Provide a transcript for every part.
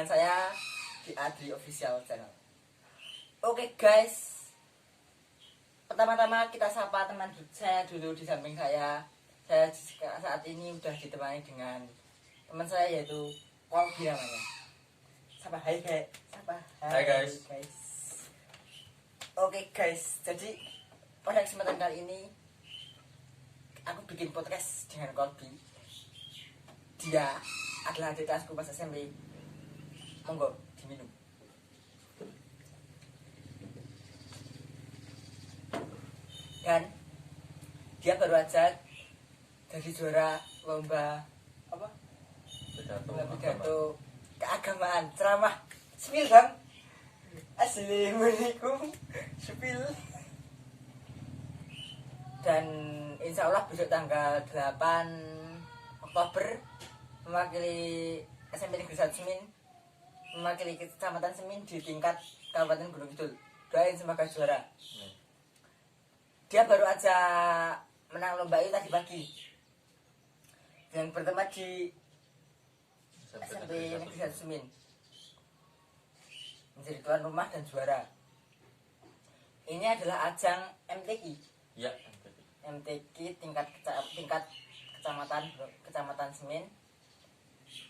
dengan saya di Adri Official Channel. Oke guys, pertama-tama kita sapa teman saya dulu di samping saya. Saya saat ini udah ditemani dengan teman saya yaitu Kolbi namanya. Sapa hai guys. Sapa hai guys. Oke guys, jadi pada kesempatan kali ini aku bikin podcast dengan Kolbi. Dia adalah adik kelasku pas SMP. Monggo diminum. Dan dia baru aja jadi juara lomba apa? Pidato keagamaan, ceramah sepil bang. Assalamualaikum sepil. Dan insya Allah besok tanggal 8 Oktober mewakili SMP Negeri 1 Semin, mewakili Kecamatan Semin di tingkat Kabupaten Gunung Kidul. Doain semoga juara. Dia baru aja menang lomba itu tadi pagi. Yang pertama di SMP Negeri 1 Semin, menjadi tuan rumah dan juara. Ini adalah ajang MTQ. Ya, MTQ tingkat kecamatan Semin,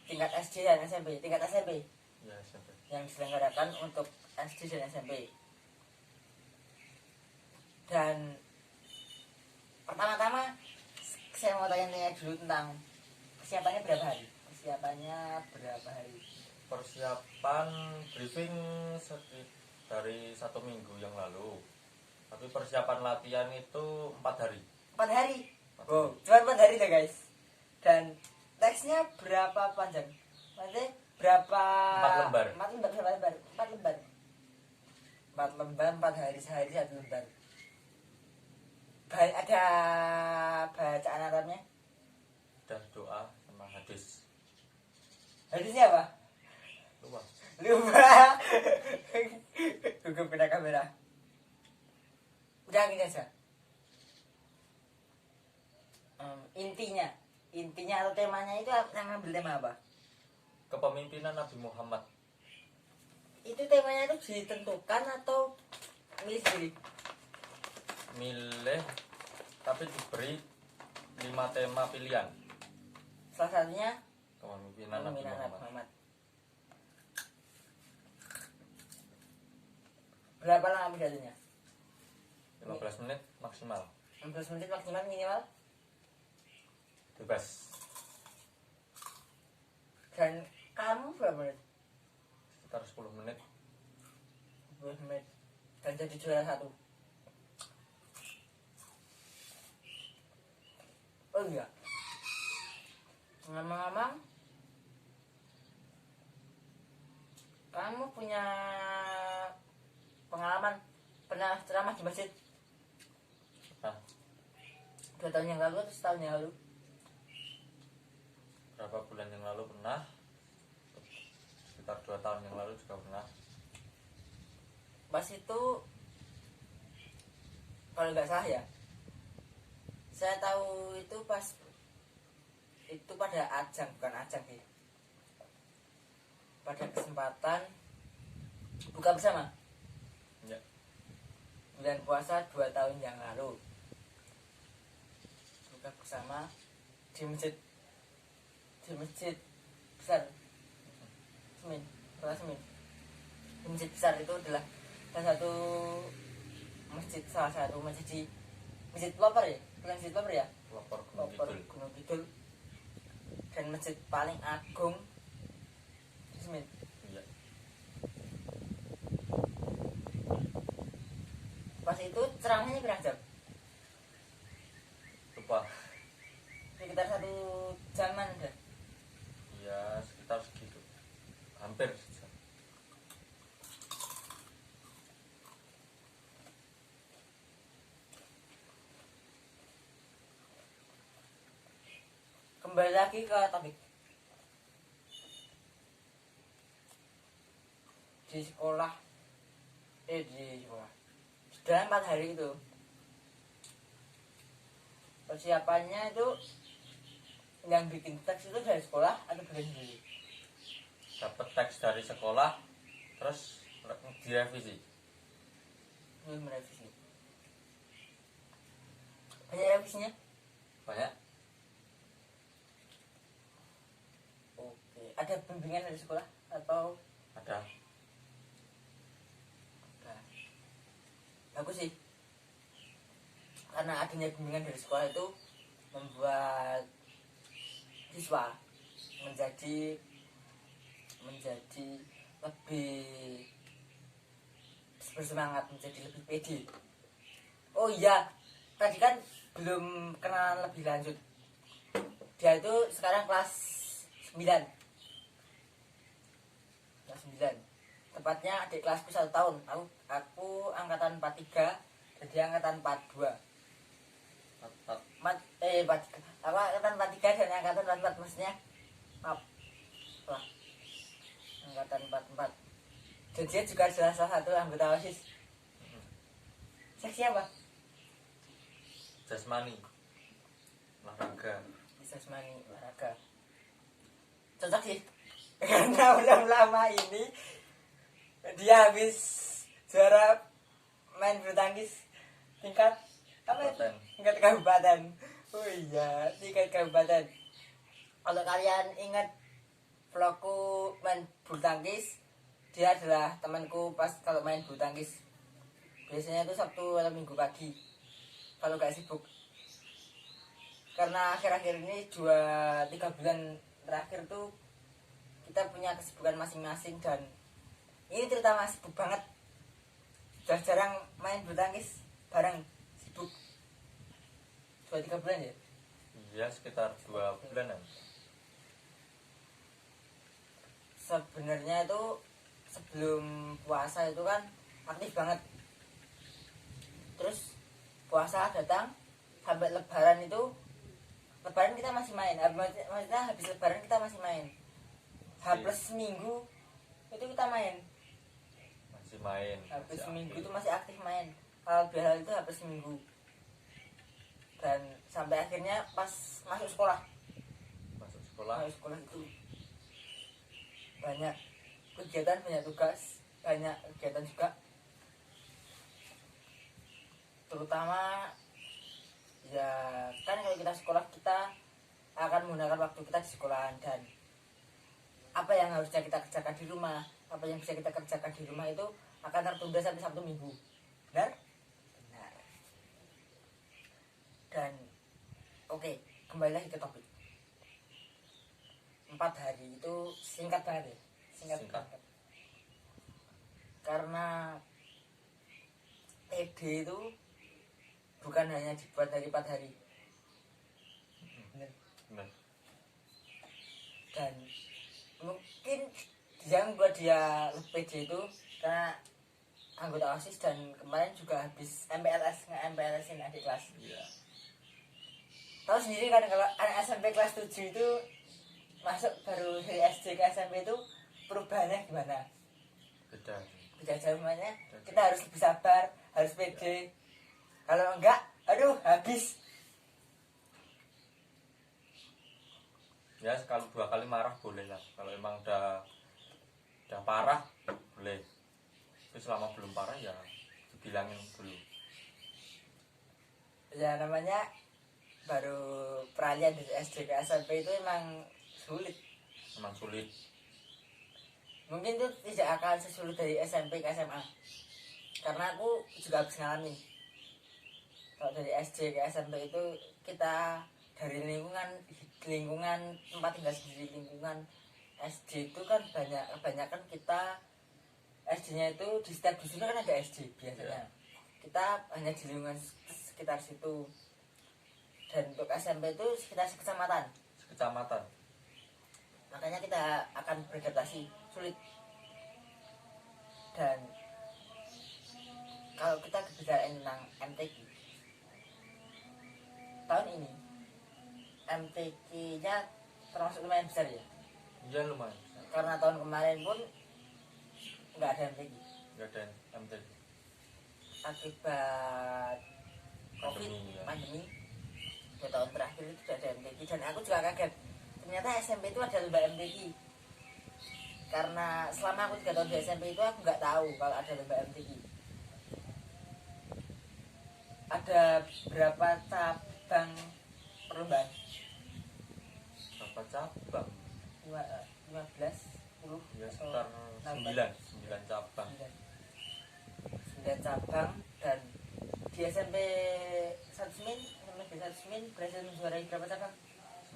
tingkat SD dan SMP, tingkat SMP. Ya, SMP. Yang diselenggarakan untuk SD dan SMP. Dan pertama-tama saya mau tanya dulu tentang persiapannya berapa hari? Persiapan briefing dari 1 minggu yang lalu. Tapi persiapan latihan itu 4 hari. 4 hari? Oh, cuma 4 hari deh guys. Dan teksnya berapa panjang? Maksudnya berapa? 4 lembar. 4 lembar, 4 hari, sehari 1 lembar. Ada bacaan Arabnya? Ada doa sama hadis. Hadisnya apa? Lupa. Gugup kena kamera. Udah gini aja. Intinya atau temanya itu yang ngambil tema apa? Kepemimpinan Nabi Muhammad. Itu temanya itu ditentukan atau milih sendiri? Milih, tapi diberi 5 tema pilihan. Salah satunya Kepemimpinan Nabi Muhammad. Berapa lama pidatonya? 15 menit maksimal. 15 menit maksimal, minimal? Bebas. Dan kamu berapa menit? Sekitar 10 menit. 10 menit. Dan jadi juara 1. Oh iya, ngomong-ngomong, kamu punya pengalaman pernah ceramah di masjid? Nah, 2 tahun yang lalu atau setahun yang lalu? berapa bulan yang lalu pernah. Sekitar 2 tahun yang lalu juga pernah. Pas itu, kalau nggak salah ya, saya tahu itu pas itu pada ajang, bukan ajang sih, pada kesempatan buka bersama Ya. bulan puasa 2 tahun yang lalu. Buka bersama di masjid besar Semin, Kota Semin. Di masjid besar itu adalah salah satu masjid di masjid pelopor ya, bukan masjid pelopor ya, Pelopor Gunung pelopor Kidul. Gunung Kidul, dan masjid paling agung di Semin. Iya. Pas itu ceramahnya berapa jam? Lupa. Sekitar 1 jaman dah. Ya, sekitar segitu. Hampir sejam. Kembali lagi ke topik. Di sekolah dalam 4 hari itu persiapannya itu yang bikin teks itu dari sekolah atau dari sendiri? dapat teks dari sekolah terus direvisi. Merevisi. Banyak revisinya? Banyak. Oke. Ada bimbingan dari sekolah atau? Ada. Nah, bagus sih. Karena adanya bimbingan dari sekolah itu membuat siswa menjadi lebih bersemangat, menjadi lebih pede. Oh iya, tadi kan belum kenalan lebih lanjut. Dia itu sekarang kelas 9. Kelas 9. Tepatnya adik kelasku 1 tahun. Aku angkatan 43 dan dia angkatan 42. Angkatan 43 dan angkatan 44 maksudnya. Maaf. Wah. Angkatan 44. Dan dia juga adalah salah satu anggota OSIS. Seksi apa? Jasmani. Olahraga. Jasmani, olahraga. Cocok sih. Karena udah lama ini dia habis juara main bulu tangkis tingkat apa? Tingkat kabupaten. Oh iya, tingkat kabupaten. Kalau kalian ingat vlogku main bulu tangkis, dia adalah temanku pas kalau main bulu tangkis. Biasanya itu Sabtu atau Minggu pagi kalau gak sibuk. Karena akhir-akhir ini 2-3 bulan terakhir tuh kita punya kesibukan masing-masing dan ini terutama sibuk banget. Sudah jarang main bulu tangkis bareng, sibuk 2-3 bulan ya? Iya, sekitar 2 bulanan. Sebenarnya itu sebelum puasa itu kan aktif banget. Terus puasa datang sampai lebaran itu, lebaran kita masih main. Maksudnya habis lebaran kita masih main. Plus seminggu itu kita main. Masih main. Habis seminggu itu masih aktif main. Hal biasa itu habis seminggu. Dan sampai akhirnya pas masuk sekolah. Masuk sekolah itu banyak kegiatan, banyak tugas, banyak kegiatan juga. Terutama ya kan kalau kita sekolah kita akan menggunakan waktu kita di sekolahan, dan apa yang harusnya kita kerjakan di rumah, apa yang bisa kita kerjakan di rumah itu akan tertunda sampai Sabtu Minggu. Benar? Benar. Dan oke, kembali lagi ke topik. 4 hari itu singkat banget ya. Singkat. Banget. Karena TD itu bukan hanya dibuat dari 4 hari. Benar. Dan mungkin yang buat dia lebih pede itu karena anggota OSIS, dan kemarin juga habis MPLS, nge-MPLS-in adik kelas. Iya. Tahu sendiri kan kalau anak SMP kelas 7 itu masuk baru dari SD ke SMP itu perubahannya gimana? Beda jauh, makanya kita harus lebih sabar, harus pede. Kalau enggak, aduh habis. Ya sekali 2 kali marah boleh lah. Kalau emang udah parah boleh. Tapi selama belum parah ya dibilangin dulu. Ya namanya baru peralihan dari SD ke SMP itu emang sulit. Emang sulit. Mungkin itu tidak akan sesulit dari SMP ke SMA. Karena aku juga habis ngalamin. Kalau dari SD ke SMP itu kita dari lingkungan tempat tinggal sendiri, lingkungan SD itu kan kebanyakan kita SD-nya itu di setiap dusun kan ada SD biasanya. Kita hanya di lingkungan sekitar situ. Dan untuk SMP itu sekitar sekecamatan. Makanya kita akan beradaptasi sulit. Dan kalau kita berbicara tentang MTQ tahun ini, MTQ-nya termasuk lumayan besar ya? Iya lumayan. Karena tahun kemarin pun nggak ada MTQ. Nggak ada MTQ. Akibat COVID, pandemi 2 tahun terakhir itu tidak ada MTQ. Dan aku juga kaget, ternyata SMP itu ada lomba MTQ. karena selama aku 3 tahun di SMP itu aku nggak tahu kalau ada lomba MTQ. Ada berapa cabang perlombaan? Berapa cabang? 15, 10 Ya atau sekitar 16? 9 cabang. 9 cabang. Dan di SMP 1 Semin, SMP 1 Semin berhasil menjuarai berapa cabang?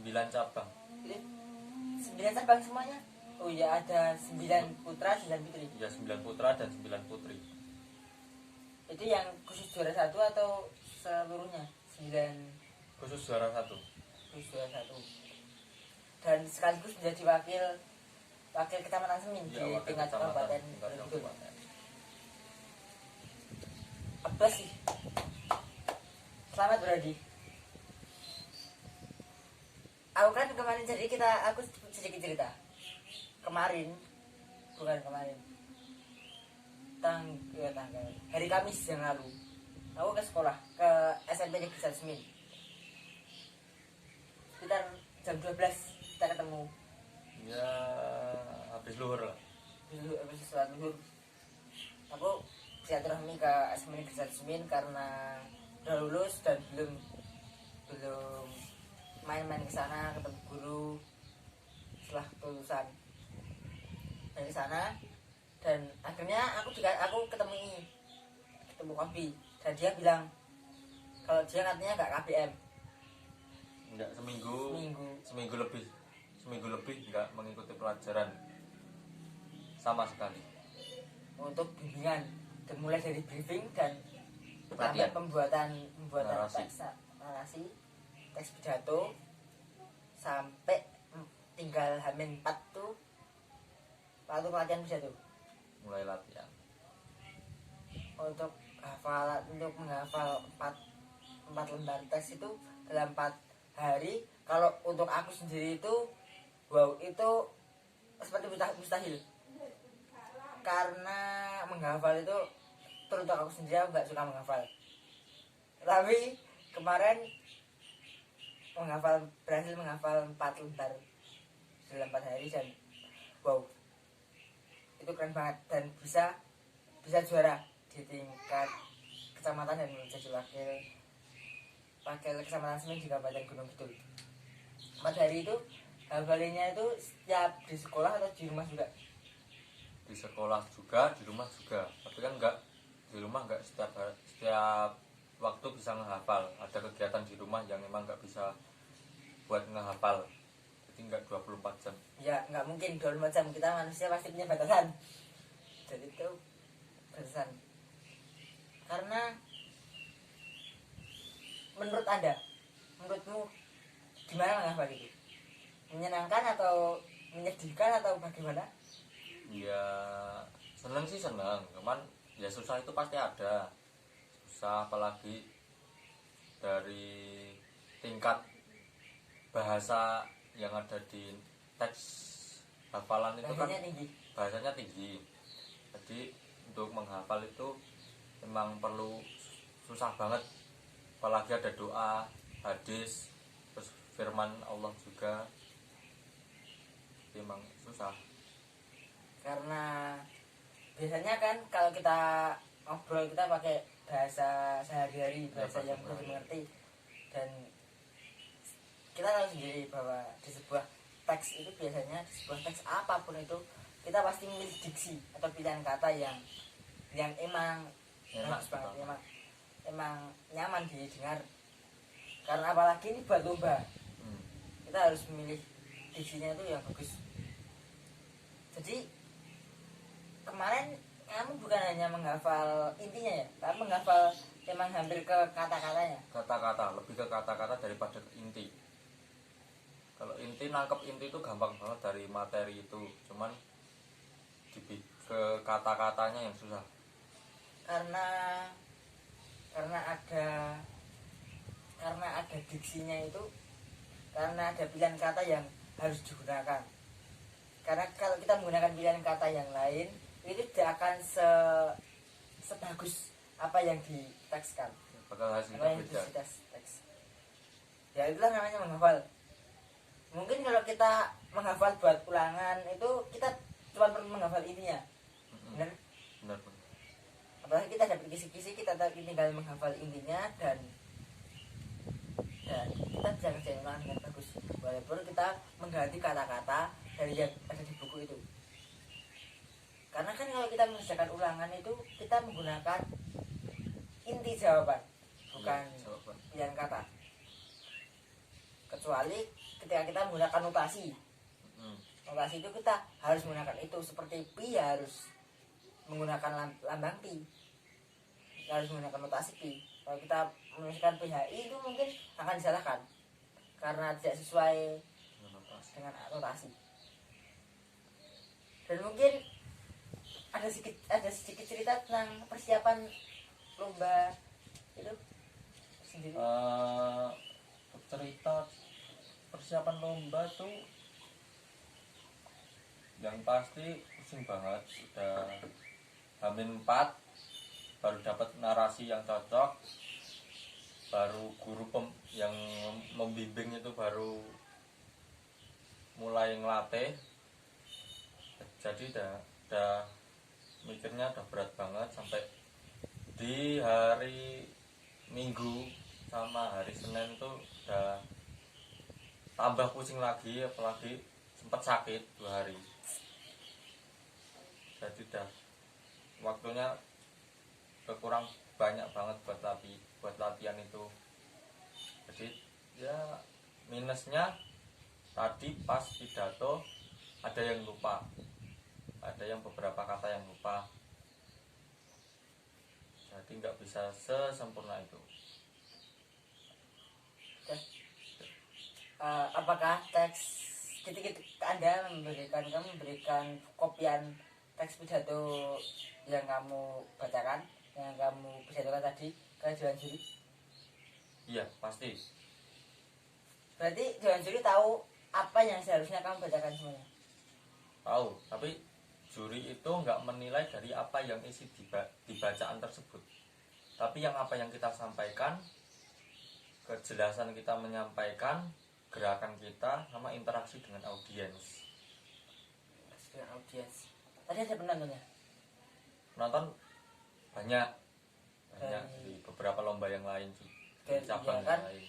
9 cabang. 9 cabang semuanya. Oh iya, ada 9 putra, 9 putri. Ya 9 putra dan 9 putri. Itu yang khusus juara 1 atau seluruhnya? 9 Khusus juara 1. khusus juara 1. Dan sekaligus menjadi wakil kecamatan Semin Ya, di wakil tingkat kecamatan, kabupaten tingkat Gunung kabupaten. Apa sih? Selamat Brody. Aku kan kemarin aku sedikit cerita. Kemarin, bukan kemarin. Tanggal hari Kamis yang lalu. Aku ke sekolah, ke SMP Negeri 1 Semin. Sekitar jam 12 kita ketemu. Ya habis luhur lah. Habis sholat zuhur. Aku silaturahmi ke SMP Negeri 1 Semin karena udah lulus dan belum main-main ke sana ketemu guru setelah kelulusan dari sana. Dan akhirnya aku ketemu Kopi dan dia bilang kalau dia katanya nggak KBM. Enggak, seminggu lebih enggak mengikuti pelajaran sama sekali. Untuk bimbingan dan mulai dari briefing dan sampai Pelatihan. pembuatan Narasi. narasi, teks pidato, sampai tinggal H-4 tuh waktu pelatihan pidato. Mulai latihan. Untuk menghafal 4 lembar teks itu dalam 4 hari. Kalau untuk aku sendiri itu itu seperti mustahil, karena menghafal itu teruntuk aku sendiri, aku nggak suka menghafal. Tapi kemarin berhasil menghafal 4 lembar dalam 4 hari dan itu keren banget dan bisa juara di tingkat kecamatan dan menjadi wakil kecamatan Semin di Kabupaten Gunung Kidul. 4 hari itu hafalinnya itu setiap di sekolah atau di rumah juga? Di sekolah juga, di rumah juga. Tapi kan enggak, di rumah enggak setiap waktu bisa menghafal. Ada kegiatan di rumah yang memang enggak bisa buat menghafal. Jadi enggak 24 jam. Ya nggak mungkin 24 jam, kita manusia pasti punya batasan. Jadi itu batasan. Karena menurutmu gimana menghafal itu? Menyenangkan atau menyedihkan atau bagaimana? Ya seneng sih seneng, cuman ya susah itu pasti ada. Susah apalagi dari tingkat bahasa yang ada di teks hafalan itu kan bahasanya tinggi. Jadi untuk menghafal itu memang perlu susah banget, apalagi ada doa, hadis, terus firman Allah juga. Memang susah. Karena biasanya kan kalau kita ngobrol kita pakai bahasa sehari-hari, bahasa yang mudah dimengerti, dan kita tahu sendiri bahwa di sebuah teks itu biasanya di sebuah teks apapun itu kita pasti memilih diksi atau pilihan kata yang emang bagus banget, emang nyaman didengar. Karena apalagi ini buat lomba, kita harus memilih diksinya itu yang bagus. Jadi kemarin kamu bukan hanya menghafal intinya ya, tapi menghafal emang hampir ke kata-katanya. Kata-kata, lebih ke kata-kata daripada ke inti. Kalau inti, nangkep inti itu gampang banget dari materi itu, cuman ke kata-katanya yang susah. Karena ada diksinya itu, karena ada pilihan kata yang harus digunakan. Karena kalau kita menggunakan pilihan kata yang lain, itu tidak akan sebagus apa yang ditekskan. Bakal hasilnya beda. Teks. Ya itulah namanya menghafal. Mungkin kalau kita menghafal buat ulangan itu kita cuma perlu menghafal intinya. Benar? Benar. Apalagi kita dapat kisi-kisi, kita tinggal menghafal intinya dan kita bisa kerjain ulangan dengan bagus. Walaupun kita mengganti kata-kata dari yang ada di buku itu. Karena kan kalau kita mengerjakan ulangan itu kita menggunakan inti jawaban, bukan pilihan kata. Kecuali ketika kita menggunakan notasi. Notasi itu kita harus menggunakan itu, seperti pi harus menggunakan lambang pi. Kita harus menggunakan notasi pi. Kalau kita menuliskan PHI itu mungkin akan disalahkan karena tidak sesuai dengan notasi. Dan mungkin ada sedikit cerita tentang persiapan lomba itu sendiri. Cerita persiapan lomba tuh yang pasti pusing banget. Udah Hamin 4 baru dapat narasi yang cocok, baru guru yang membimbing itu baru mulai ngelatih, jadi udah mikirnya udah berat banget. Sampai di hari Minggu sama hari Senin tuh udah tambah pusing lagi, apalagi sempat sakit 2 hari. Jadi udah waktunya kekurang banyak banget buat latihan itu. Jadi ya minusnya tadi pas pidato ada yang lupa, ada yang beberapa kata yang lupa, jadi nggak bisa sesempurna itu. Apakah teks ketika Anda memberikan kopian teks pidato yang kamu bacakan, yang kamu pidatokan tadi ke Dewan Juri? Iya, pasti. Berarti Dewan Juri tahu apa yang seharusnya kamu bacakan semuanya? Tahu, tapi juri itu nggak menilai dari apa yang isi di bacaan tersebut, tapi yang apa yang kita sampaikan, kejelasan kita menyampaikan, gerakan kita, sama interaksi dengan audiens. Dengan audiens. Tadi ada penontonnya? Penonton banyak di beberapa lomba yang lain sih, di cabang kan, yang lain.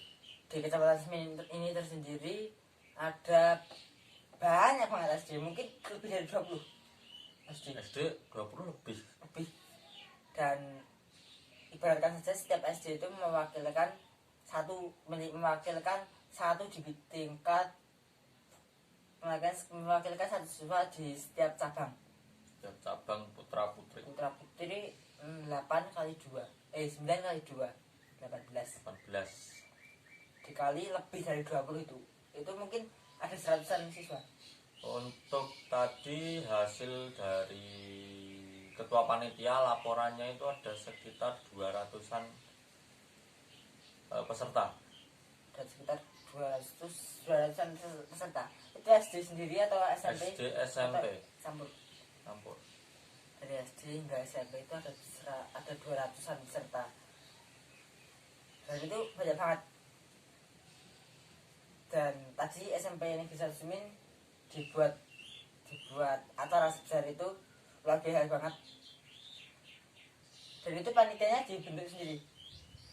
Di Kecamatan Semin ini tersendiri ada banyak banget SD, mungkin lebih dari 20 SD 20 lebih. Dan ibaratkan saja setiap SD itu mewakilkan satu di tingkat, mewakilkan satu siswa di setiap cabang. Setiap cabang putra putri 8 kali 2 9 kali 2 18 dikali lebih dari 20 itu mungkin ada 100-an siswa. Untuk tadi hasil dari ketua panitia, laporannya itu ada sekitar 200-an peserta. Dan sekitar 200-an peserta. Itu SD sendiri atau SMP? SD, SMP Campur. Dari SD hingga SMP itu ada 200-an peserta. Dan itu banyak banget. Dan tadi SMP Negeri 1 Semin dibuat acara sebesar itu luar biasa banget. Dan itu panitianya dibentuk sendiri.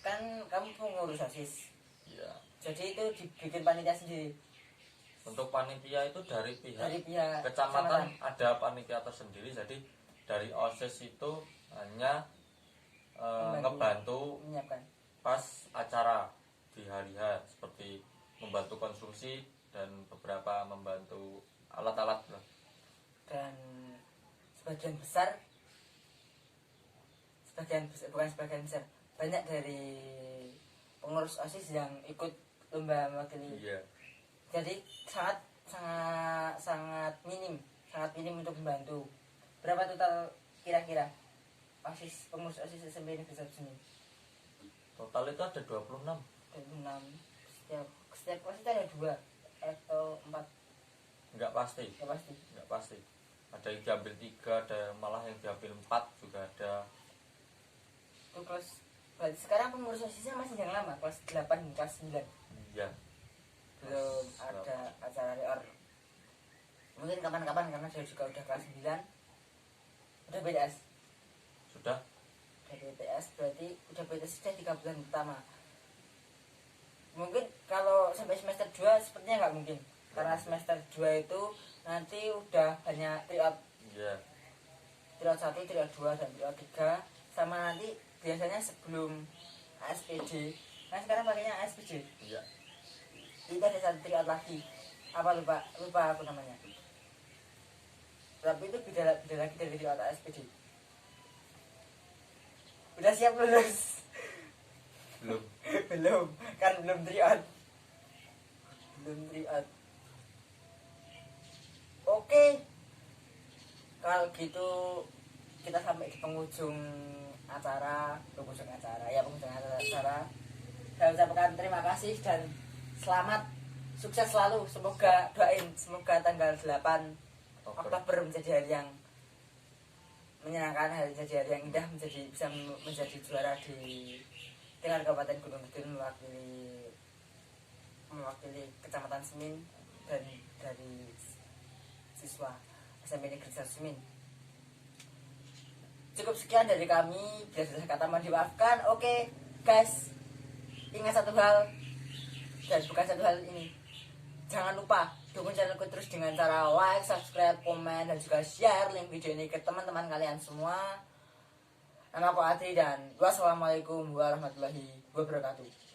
Kan kamu pengurus OSIS. Iya. Jadi itu dibikin panitia sendiri. Untuk panitia itu dari pihak kecamatan kecamatan ada panitia tersendiri. Jadi dari OSIS itu hanya ngebantu menyiapkan pas acara di hari H, seperti membantu konstruksi dan beberapa membantu alat-alat. Dan sebagian besar banyak dari pengurus OSIS yang ikut lomba mewakili. Iya. Jadi sangat minim untuk membantu. Berapa total kira-kira pengurus OSIS SMP Negeri 1 Semin? Total itu ada 26. Setiap kelas itu ada 2 atau 4? Enggak pasti. Ada yang diambil 3, ada malah yang diambil 4 juga ada. Itu kelas, berarti sekarang pengurus OSISnya masih yang lama, kelas 8 dan kelas 9. Iya. Belum ada acara reor. Mungkin kapan-kapan karena saya juga udah kelas 9. Udah BTS. Sudah? Udah BTS berarti udah BTS sudah 3 bulan pertama. Mungkin kalau sampai semester 2 sepertinya nggak mungkin. Karena semester 2 itu nanti udah banyak tryout. Iya. Tryout 1, tryout 2 dan tryout 3. Sama nanti biasanya sebelum ASPD. Nah sekarang pakainya ASPD. Iya. Itu ada satu tryout lagi. Apa lupa aku namanya. Tapi itu beda lagi dari tryout ASPD. Udah siap lulus? Belum. Belum, kan belum tryout. Oke, kalau gitu kita sampai di penghujung acara. Saya ucapkan terima kasih dan selamat, sukses selalu. Semoga tanggal 8 Oktober menjadi hari yang menyenangkan, menjadi hari yang indah, bisa menjadi juara di tingkat Kabupaten Gunung Kidul, mewakili Kecamatan Semin dan dari siswa SMP Negeri 1 Semin. Cukup sekian dari kami, bila salah kata mohon dimaafkan. Oke guys, ingat satu hal, dan bukan satu hal ini, jangan lupa dukung channelku terus dengan cara like, subscribe, komen, dan juga share link video ini ke teman-teman kalian semua. Nama aku Adri dan wassalamualaikum warahmatullahi wabarakatuh.